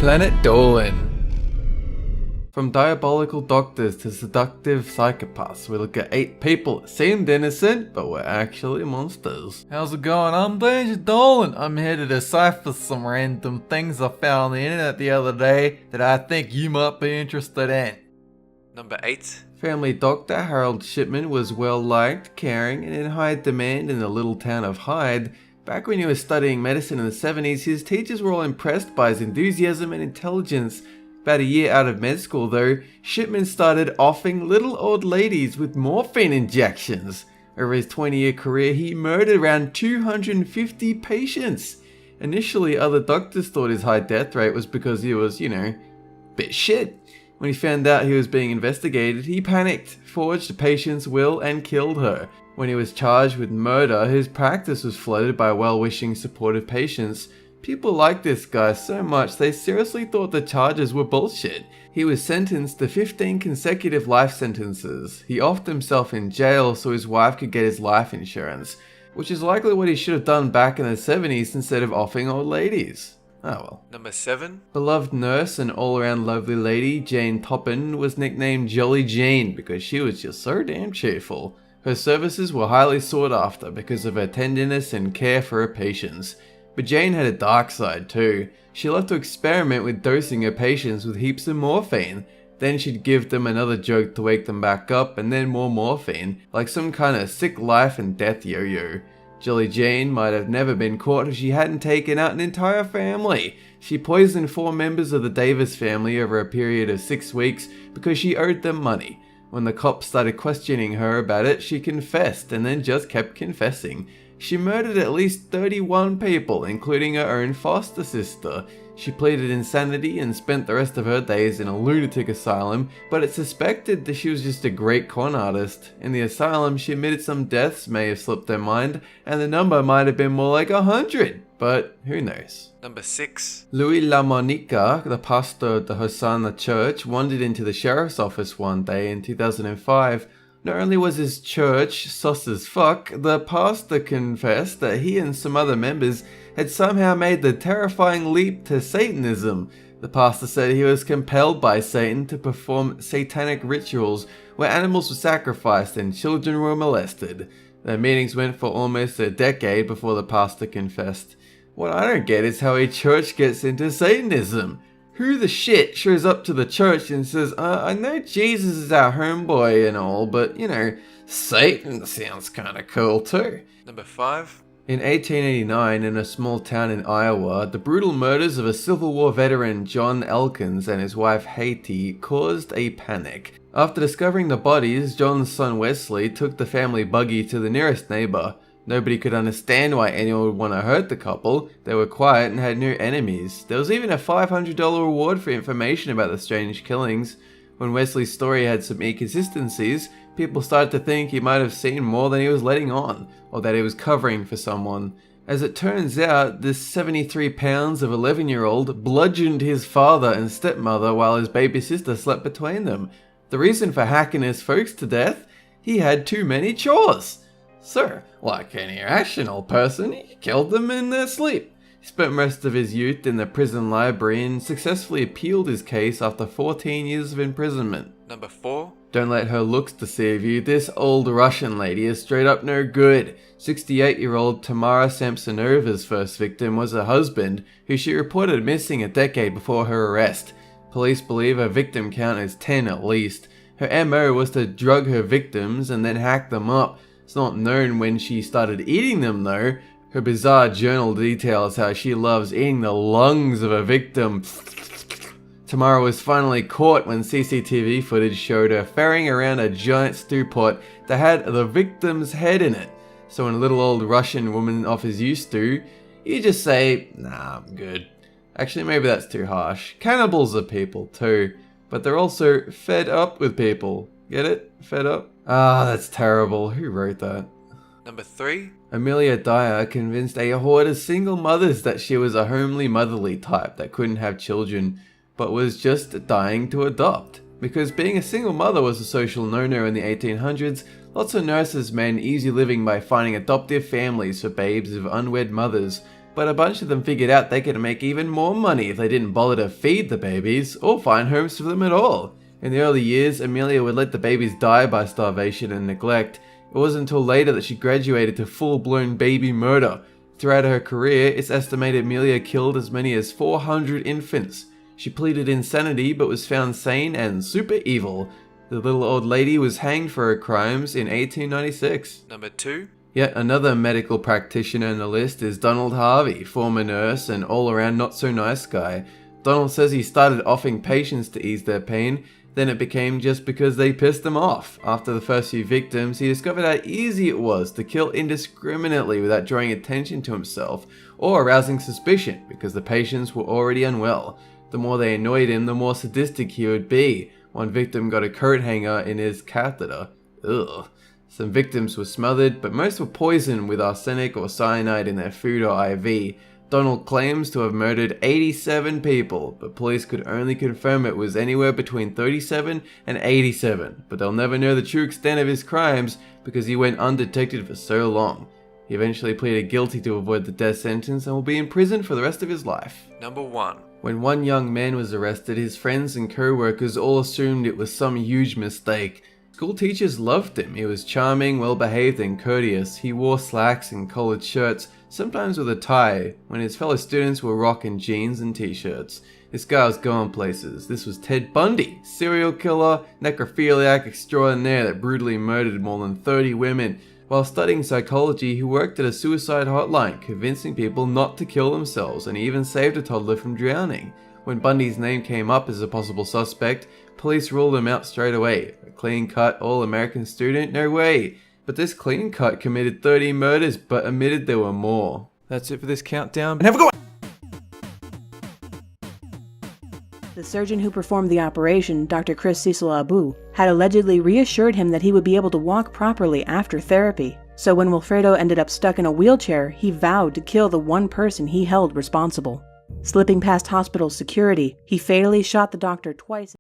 Planet Dolan. From diabolical doctors to seductive psychopaths, we look at 8 people that seemed innocent, but were actually monsters. How's it going? I'm Danger Dolan. I'm here to decipher some random things I found on the internet the other day that I think you might be interested in. Number 8. Family doctor Harold Shipman was well-liked, caring, and in high demand in the little town of Hyde. Back when he was studying medicine in the 70s, his teachers were all impressed by his enthusiasm and intelligence. About a year out of med school though, Shipman started offing little old ladies with morphine injections. Over his 20-year career, he murdered around 250 patients. Initially, other doctors thought his high death rate was because he was, bit shit. When he found out he was being investigated, he panicked, forged a patient's will, and killed her. When he was charged with murder, his practice was flooded by well-wishing, supportive patients. People liked this guy so much they seriously thought the charges were bullshit. He was sentenced to 15 consecutive life sentences. He offed himself in jail so his wife could get his life insurance, which is likely what he should have done back in the 70s instead of offing old ladies. Oh well. Number 7. Beloved nurse and all-around lovely lady Jane Toppan was nicknamed Jolly Jane because she was just so damn cheerful. Her services were highly sought after because of her tenderness and care for her patients. But Jane had a dark side too. She loved to experiment with dosing her patients with heaps of morphine. Then she'd give them another joke to wake them back up and then more morphine, like some kind of sick life and death yo-yo. Jolly Jane might have never been caught if she hadn't taken out an entire family. She poisoned 4 members of the Davis family over a period of 6 weeks because she owed them money. When the cops started questioning her about it, she confessed and then just kept confessing. She murdered at least 31 people, including her own foster sister. She pleaded insanity and spent the rest of her days in a lunatic asylum, but it's suspected that she was just a great con artist. In the asylum, she admitted some deaths may have slipped her mind, and the number might have been more like 100, but who knows. Number 6. Louis Lamonica, the pastor of the Hosanna Church, wandered into the sheriff's office one day in 2005. Not only was his church sus as fuck, the pastor confessed that he and some other members had somehow made the terrifying leap to Satanism. The pastor said he was compelled by Satan to perform satanic rituals where animals were sacrificed and children were molested. The meetings went for almost a decade before the pastor confessed. What I don't get is how a church gets into Satanism. Who the shit shows up to the church and says, I know Jesus is our homeboy and all, but, Satan sounds kinda cool too. Number 5. In 1889, in a small town in Iowa, the brutal murders of a Civil War veteran John Elkins and his wife Haiti caused a panic. After discovering the bodies, John's son Wesley took the family buggy to the nearest neighbor. Nobody could understand why anyone would want to hurt the couple. They were quiet and had no enemies. There was even a $500 reward for information about the strange killings. When Wesley's story had some inconsistencies, people started to think he might have seen more than he was letting on, or that he was covering for someone. As it turns out, this 73 pounds of 11-year-old bludgeoned his father and stepmother while his baby sister slept between them. The reason for hacking his folks to death? He had too many chores. So, like any rational person, he killed them in their sleep. He spent most of his youth in the prison library and successfully appealed his case after 14 years of imprisonment. Number 4. Don't let her looks deceive you. This old Russian lady is straight up no good. 68-year-old Tamara Sampsonova's first victim was her husband, who she reported missing a decade before her arrest. Police believe her victim count is 10 at least. Her MO was to drug her victims and then hack them up. It's not known when she started eating them though. Her bizarre journal details how she loves eating the lungs of a victim. Tamara was finally caught when CCTV footage showed her ferrying around a giant stew pot that had the victim's head in it. So when a little old Russian woman offers you stew, you just say, nah, I'm good. Actually, maybe that's too harsh. Cannibals are people too, but they're also fed up with people. Get it? Fed up? Ah, that's terrible. Who wrote that? Number 3. Amelia Dyer convinced a horde of single mothers that she was a homely motherly type that couldn't have children, but was just dying to adopt. Because being a single mother was a social no-no in the 1800s, lots of nurses made an easy living by finding adoptive families for babes of unwed mothers. but a bunch of them figured out they could make even more money if they didn't bother to feed the babies or find homes for them at all. In the early years, Amelia would let the babies die by starvation and neglect. It wasn't until later that she graduated to full-blown baby murder. Throughout her career, it's estimated Amelia killed as many as 400 infants. She pleaded insanity but was found sane and super evil. The little old lady was hanged for her crimes in 1896. Number 2. Yet another medical practitioner on the list is Donald Harvey, former nurse and all-around not-so-nice guy. Donald says he started offing patients to ease their pain, then it became just because they pissed him off. After the first few victims, he discovered how easy it was to kill indiscriminately without drawing attention to himself or arousing suspicion because the patients were already unwell. The more they annoyed him, the more sadistic he would be. One victim got a coat hanger in his catheter. Ugh. Some victims were smothered, but most were poisoned with arsenic or cyanide in their food or IV. Donald claims to have murdered 87 people, but police could only confirm it was anywhere between 37 and 87, but they'll never know the true extent of his crimes because he went undetected for so long. He eventually pleaded guilty to avoid the death sentence and will be in prison for the rest of his life. Number 1. When one young man was arrested, his friends and co-workers all assumed it was some huge mistake. School teachers loved him. He was charming, well-behaved and courteous. He wore slacks and collared shirts, sometimes with a tie, when his fellow students were rocking jeans and t-shirts. This guy was going places. This was Ted Bundy, serial killer, necrophiliac extraordinaire that brutally murdered more than 30 women. While studying psychology, he worked at a suicide hotline, convincing people not to kill themselves, and he even saved a toddler from drowning. When Bundy's name came up as a possible suspect, police ruled him out straight away. A clean-cut, all-American student? No way! But this clean-cut committed 30 murders, but admitted there were more. That's it for this countdown, and have a good one! The surgeon who performed the operation, Dr. Chris Cecil Abu, had allegedly reassured him that he would be able to walk properly after therapy. So when Wilfredo ended up stuck in a wheelchair, he vowed to kill the one person he held responsible. Slipping past hospital security, he fatally shot the doctor twice.